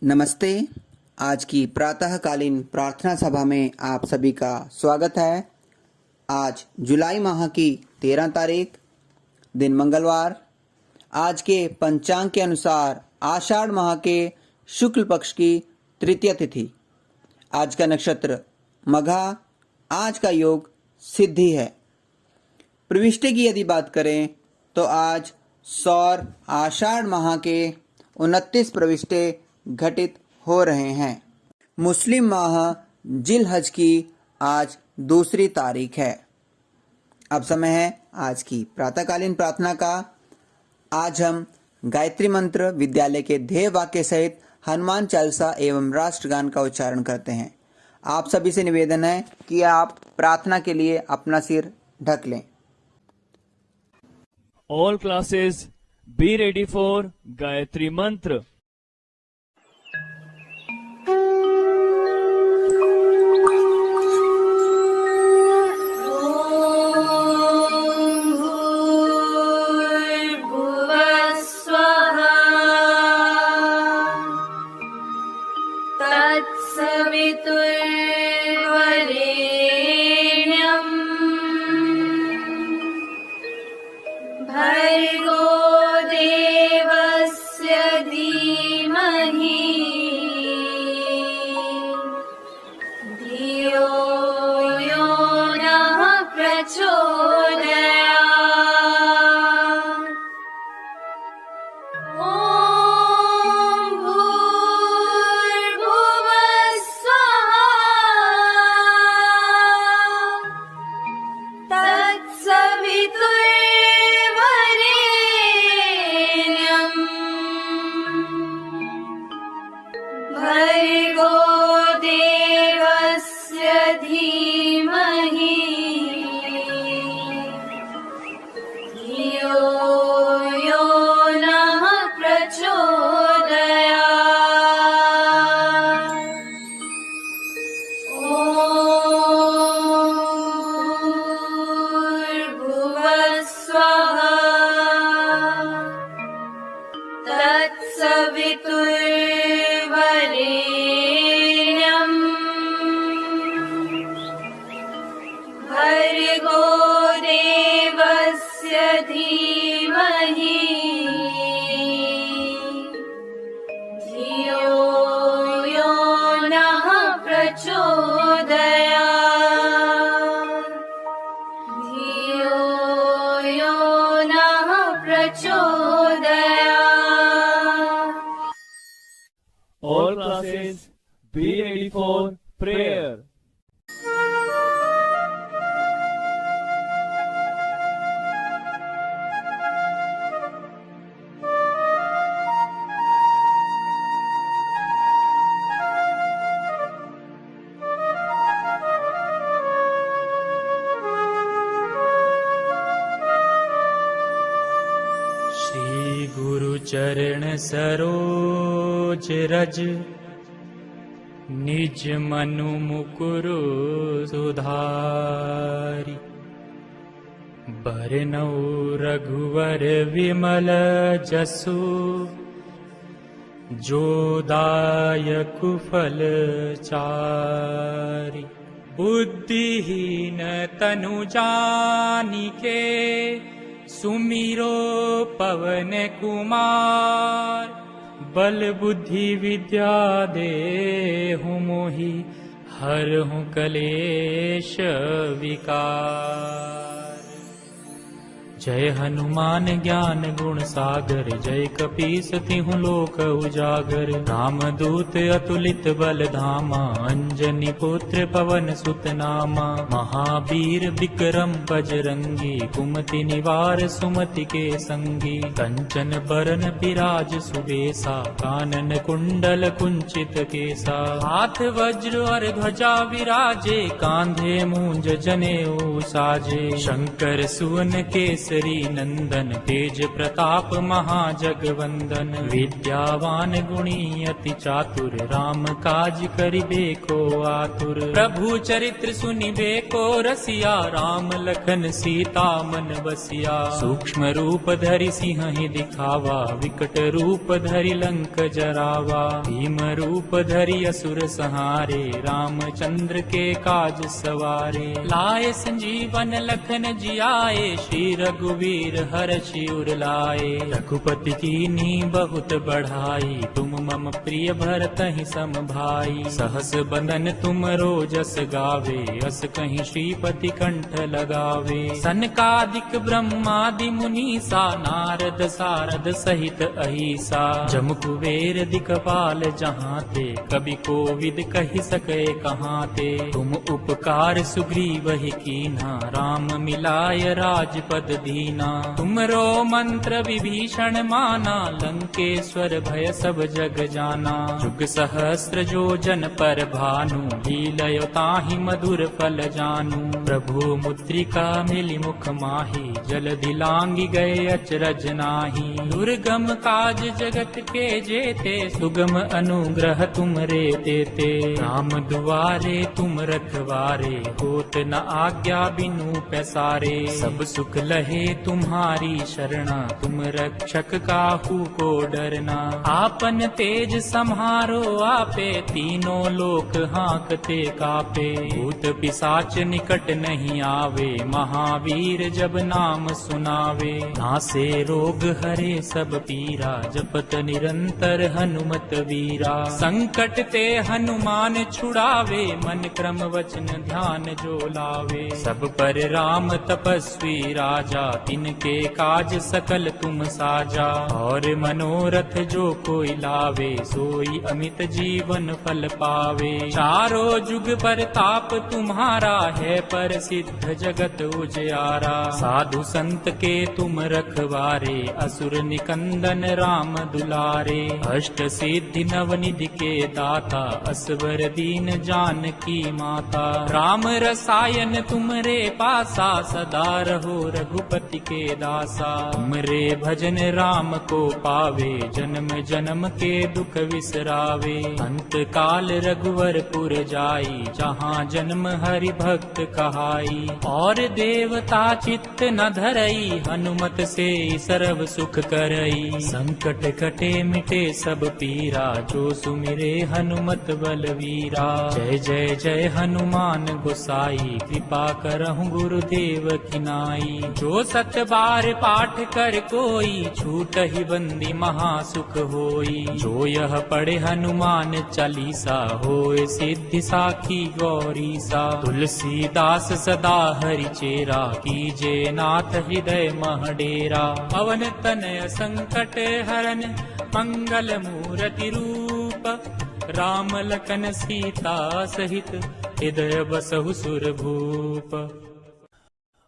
नमस्ते। आज की प्रातःकालीन प्रार्थना सभा में आप सभी का स्वागत है। आज जुलाई माह की 13 तारीख, दिन मंगलवार। आज के पंचांग के अनुसार आषाढ़ माह के शुक्ल पक्ष की तृतीय तिथि। आज का नक्षत्र मघा। आज का योग सिद्धि है। प्रविष्टि की यदि बात करें तो आज सौर आषाढ़ माह के 29 प्रविष्टे घटित हो रहे हैं। मुस्लिम माह जिल हज की आज दूसरी तारीख है। अब समय है आज की प्रातःकालीन प्रार्थना का। आज हम गायत्री मंत्र, विद्यालय के ध्येय वाक्य सहित हनुमान चालीसा एवं राष्ट्रगान का उच्चारण करते हैं। आप सभी से निवेदन है कि आप प्रार्थना के लिए अपना सिर ढक लें। All classes be ready for Gayatri Mantra. All classes be ready for prayer. Shri गुरु चरण सरोज रज, निज मनु मुकुरु सुधारि। बरनउँ रघुवर विमल जसु, जो दायकु फल चारि। बुद्धिहीन तनु जानिके, सुमिरो पवन कुमार। बल बुद्धि विद्या देहु मोहि, हरहु कलेश विकार। जय हनुमान ज्ञान गुण सागर, जय कपीस तिहुँ लोक उजागर। राम दूत अतुलित बल धामा, अंजनी पुत्र पवन सुत नामा। महावीर विक्रम बजरंगी, कुमति निवार सुमति के संगी। कंचन बरन बिराज सुबेसा, कानन कुंडल कुंचित केसा। हाथ वज्र और ध्वजा विराजे, कांधे मूंज जनेऊ साजे। शंकर सुवन केसरी केसरी नंदन, तेज प्रताप महाजगवंदन। विद्यावान गुणी अति चातुर, राम काज करिबे को आतुर। प्रभु चरित्र सुनिबे को रसिया, राम लखन सीता मन बसिया। सूक्ष्म रूप धरि सिंह दिखावा, विकट रूप धरि लंक जरावा। भीम रूप धरि असुर संहारे, रामचंद्र के काज सवारे। लाए संजीवन लखन जियाए, श्री रघुवीर हर्षि उर लाए। रघुपति कीन्ही बहुत बढ़ाई, तुम मम प्रिय भरतहि सम भाई। सहस बंदन तुम रोजस गावे, अस कहीं श्रीपति कंठ लगावे। सनकादिक ब्रह्मादि मुनीसा, नारद सारद सहित अहिसा। जम कुबेर दिक्पाल जहाँ ते, कवि कोविद कहि सके कहाँ ते। तुम उपकार सुग्रीव ही कीन्हा, राम मिलाय राजपद दीना। तुमरो मंत्र विभीषण माना, लंकेश्वर भय सब जग जाना। जुग सहस्र जो जन पर भानु, लीलयो ताहि मधुर फल जानू। प्रभु मुद्रिका मिली मुख माही, जलधि लांघि गए अचरज नाही। दुर्गम काज जगत के जेते, सुगम अनुग्रह तुम रे देते। राम दुआरे तुम रखवारे, होत न आज्ञा बिनु पैसारे। सब सुख लहे तुम्हारी शरणा, तुम रक्षक काहू को डरना। आपन तेज सम्हारो आपे, तीनों लोक हांकते कापे। भूत पिशाच निकट नहीं आवे, महावीर जब नाम सुनावे। नासे रोग हरे सब पीरा, जपत निरंतर हनुमत वीरा। संकट ते हनुमान छुड़ावे, मन क्रम वचन ध्यान जो लावे। सब पर राम तपस्वी राजा, तिनके काज सकल तुम साजा। और मनोरथ जो कोई लावे, सोई अमित जीवन फल पावे। चारों जुग परताप तुम्हारा है, प्रसिद्ध जगत उजियारा। साधु संत के तुम रखवारे, असुर निकंदन राम दुलारे। अष्ट सिद्धि नवनिधि के दाता, असवर दीन जानकी माता। राम रसायन तुमरे पासा, सदा रहो रघुपति के दासा। तुमरे भजन राम को पावे, जन्म जन्म के दुख विसरावे। अंत काल रघुवर पुर जाई, जहाँ जन्म हरि भक्त कहाई। और देवता चित्त न धरई, हनुमत से सर्व सुख करई। संकट कटे मिटे सब पीरा, जो सुमिरे हनुमत बलवीरा। जय जय जय हनुमान गोसाई, कृपा करहु गुरुदेव की नाई। जो सत बार पाठ कर कोई, छूट ही बंदी महासुख होई। जो यह पढ़े हनुमान चालीसा, होए सिद्धि साखी गौरीसा। तुलसीदास सदा हरि चेरा, कीजे नाथ हृदय मह डेरा। पवन तनय संकट हरन, मंगल मूर्ति रूप। राम लखन सीता सहित, हृदय बसहु सुर भूप।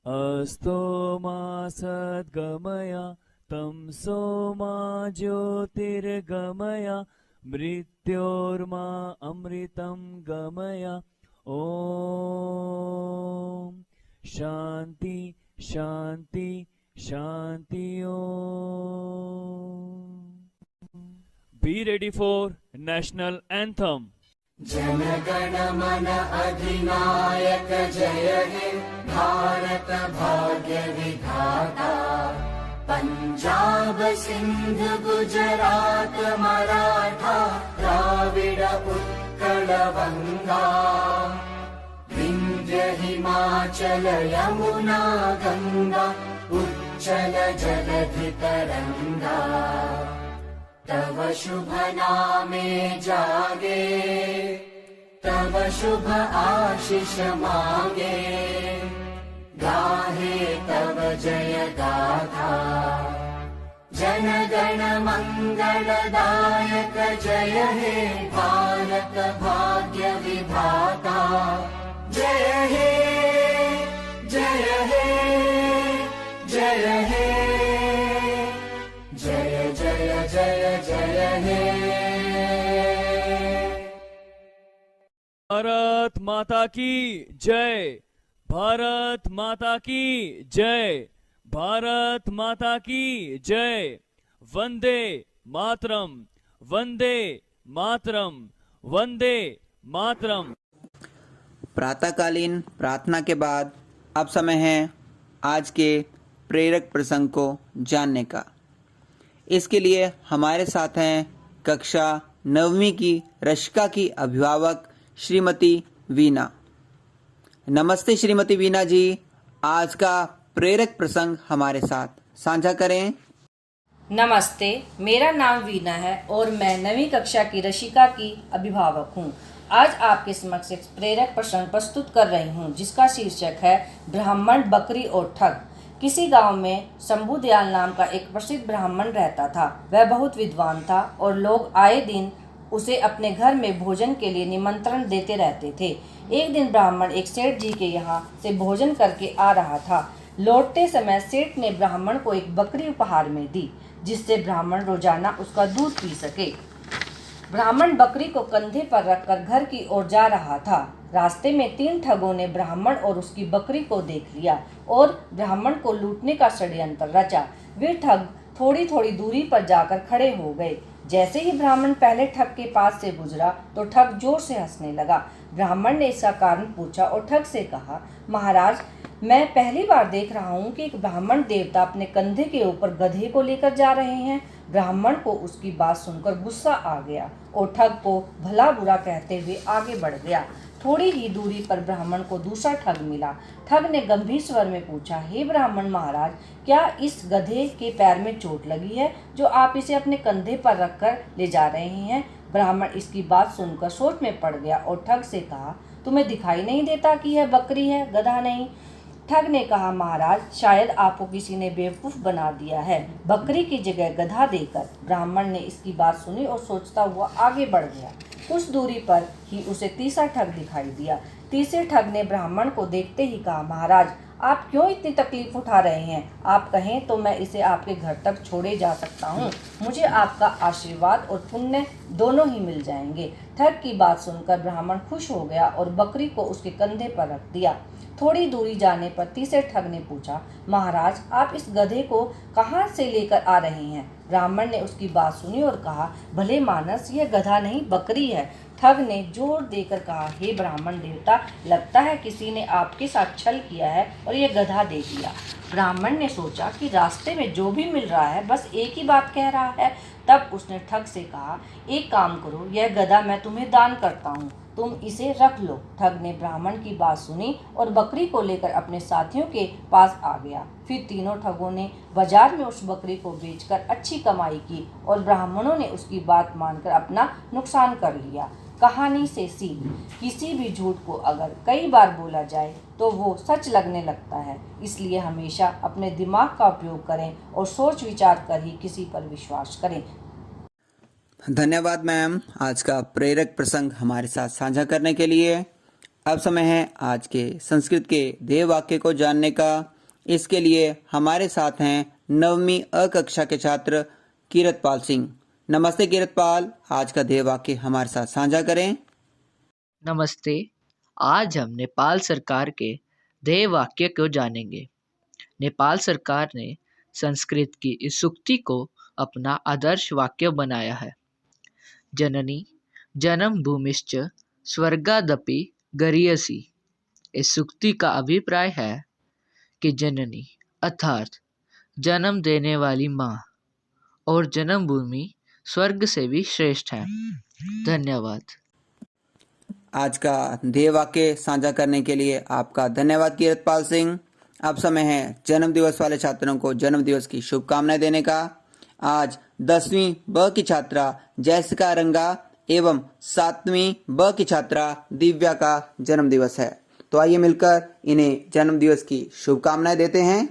अस्तो मा सद्गमया, तमसो मा ज्योतिर्गमय। मृत्योर्मा अमृतं गमय। ओम शांति शांति शांति। ओम। Be ready for national anthem. Jana Gana मन अधिनायक जय हे, भारत भाग्य विधाता। पंजाब सिंध गुजरात मराठा, द्राविड उत्कल बंगा। विंध्य हिमाचल यमुना गंगा, उच्चल जलधि तरंगा। तव शुभ नामे जागे, तव शुभ आशीष मांगे। गाहे तव जय गाथा, जन गण मंगलदायक जय हे, भारत भाग्य विधाता। जय हे जय हे जय हे, जय जय जय जय हे। भारत माता की जय। भारत माता की जय। भारत माता की जय। वंदे मातरम, वंदे मातरम, वंदे मातरम। प्रातःकालीन प्रार्थना के बाद अब समय है आज के प्रेरक प्रसंग को जानने का। इसके लिए हमारे साथ हैं कक्षा 9वीं की रशिका की अभिभावक श्रीमती वीना। नमस्ते श्रीमती वीना जी, आज का प्रेरक प्रसंग हमारे साथ साझा करें। नमस्ते, मेरा नाम वीना है और मैं 9वीं कक्षा की रशिका की अभिभावक हूँ। आज आपके समक्ष एक प्रेरक प्रसंग प्रस्तुत कर रही हूँ जिसका शीर्षक है ब्राह्मण, बकरी और ठग। किसी गांव में शंभू दयाल नाम का एक प्रसिद्ध ब्राह्मण रहता था। वह बहुत विद्वान था और लोग आए दिन उसे अपने घर में भोजन के लिए निमंत्रण देते रहते थे। एक दिन ब्राह्मण एक सेठ जी के यहाँ से भोजन करके आ रहा था। लौटते समय सेठ ने ब्राह्मण को एक बकरी उपहार में दी जिससे ब्राह्मण रोजाना उसका दूध पी सके। ब्राह्मण बकरी को कंधे पर रखकर घर की ओर जा रहा था। रास्ते में 3 ठगों ने ब्राह्मण और उसकी बकरी को देख लिया और ब्राह्मण को लूटने का षड्यंत्र रचा। वे ठग थोड़ी थोड़ी दूरी पर जाकर खड़े हो गए। जैसे ही ब्राह्मण पहले ठग के पास से गुजरा तो ठग जोर से हंसने लगा। ब्राह्मण ने इसका कारण पूछा और ठग से कहा, महाराज, मैं पहली बार देख रहा हूँ कि एक ब्राह्मण देवता अपने कंधे के ऊपर गधे को लेकर जा रहे हैं। ब्राह्मण को उसकी बात सुनकर गुस्सा आ गया और ठग को भला बुरा कहते हुए आगे बढ़ गया। थोड़ी ही दूरी पर ब्राह्मण को दूसरा ठग मिला। ठग ने गंभीर स्वर में पूछा, हे ब्राह्मण महाराज, क्या इस गधे के पैर में चोट लगी है जो आप इसे अपने कंधे पर रखकर ले जा रहे हैं? ब्राह्मण इसकी बात सुनकर सोच में पड़ गया और ठग से कहा, तुम्हें दिखाई नहीं देता कि यह बकरी है, गधा नहीं? ठग ने कहा, महाराज, शायद आपको किसी ने बेवकूफ़ बना दिया है। बकरी की जगह गधा देकर। ब्राह्मण ने इसकी बात सुनी और सोचता हुआ आगे बढ़ गया। कुछ दूरी पर ही उसे तीसरा ठग दिखाई दिया। तीसरे ठग ने ब्राह्मण को देखते ही कहा, महाराज, आप क्यों इतनी तकलीफ उठा रहे हैं? आप कहें तो मैं इसे आपके घर तक छोड़े जा सकता हूँ। मुझे आपका आशीर्वाद और पुण्य दोनों ही मिल जाएंगे। ठग की बात सुनकर ब्राह्मण खुश हो गया और बकरी को उसके कंधे पर रख दिया। थोड़ी दूरी जाने पर तीसरे ठग ने पूछा, महाराज, आप इस गधे को कहाँ से लेकर आ रहे हैं? ब्राह्मण ने उसकी बात सुनी और कहा, भले मानस, यह गधा नहीं बकरी है। ठग ने जोर देकर कहा, हे ब्राह्मण देवता, लगता है किसी ने आपके साथ छल किया है और यह गधा दे दिया। ब्राह्मण ने सोचा कि रास्ते में जो भी मिल रहा है बस एक ही बात कह रहा है। तब उसने ठग से कहा, एक काम करो, यह गधा मैं तुम्हें दान करता हूँ, तुम इसे रख लो। ठग ने ब्राह्मण की बात सुनी और बकरी को लेकर अपने साथियों के पास आ गया। फिर तीनों ठगों ने बाजार में उस बकरी को बेचकर अच्छी कमाई की और ब्राह्मणों ने उसकी बात मानकर अपना नुकसान कर लिया। कहानी से सीख, किसी भी झूठ को अगर कई बार बोला जाए तो वो सच लगने लगता है। इसलिए हमेशा अपने दिमाग का उपयोग करें और सोच विचार कर ही किसी पर विश्वास करें। धन्यवाद मैम, आज का प्रेरक प्रसंग हमारे साथ साझा करने के लिए। अब समय है आज के संस्कृत के देव वाक्य को जानने का। इसके लिए हमारे साथ हैं 9वीं अ कक्षा के छात्र कीरतपाल सिंह। नमस्ते कीरतपाल, आज का देव वाक्य हमारे साथ साझा करें। नमस्ते, आज हम नेपाल सरकार के देव वाक्य को जानेंगे। नेपाल सरकार ने संस्कृत की इस सूक्ति को अपना आदर्श वाक्य बनाया है। जननी जन्म भूमिश्च स्वर्गादपि गरीयसी। इस सूक्ति का अभिप्राय है कि जननी अर्थात जन्म देने वाली माँ और जन्मभूमि स्वर्ग से भी श्रेष्ठ है। धन्यवाद। आज का देव वाक्य साझा करने के लिए आपका धन्यवाद कीरतपाल सिंह। अब समय है जन्म दिवस वाले छात्रों को जन्म दिवस की शुभकामनाएं देने का। आज 10वीं ब की छात्रा जैसिका रंगा एवं 7वीं ब की छात्रा दिव्या का जन्म दिवस है। तो आइए मिलकर इन्हें जन्म दिवस की शुभकामनाएं देते हैं।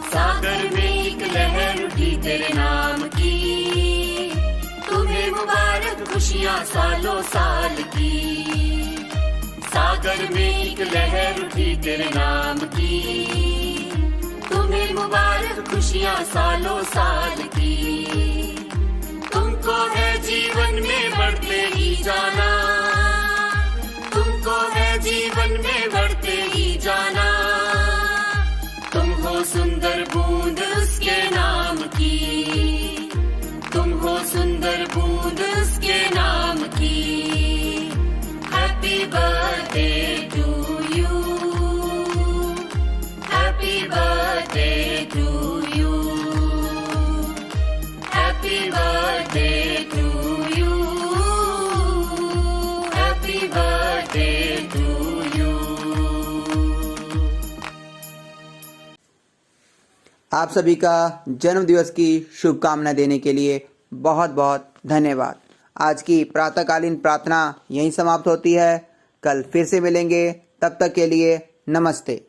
सागर में एक लहर उठी तेरे नाम की, तुम्हें मुबारक खुशियाँ सालों साल की। सागर में एक लहर उठी तेरे नाम की, तुम्हें मुबारक खुशियाँ सालों साल की। तुम तुमको है जीवन में बढ़ते ही जाना, तुमको है जीवन में बढ़ते ही जाना। तुम हो सुंदर बूंद उसके नाम की, तुम हो सुंदर बूंद उसके नाम की। Happy birthday to you, happy birthday to you, happy birthday to you, happy birthday to you. आप सभी का जन्म दिवस की शुभकामनाएं देने के लिए बहुत बहुत धन्यवाद। आज की प्रातःकालीन प्रार्थना यहीं समाप्त होती है। कल फिर से मिलेंगे, तब तक के लिए नमस्ते।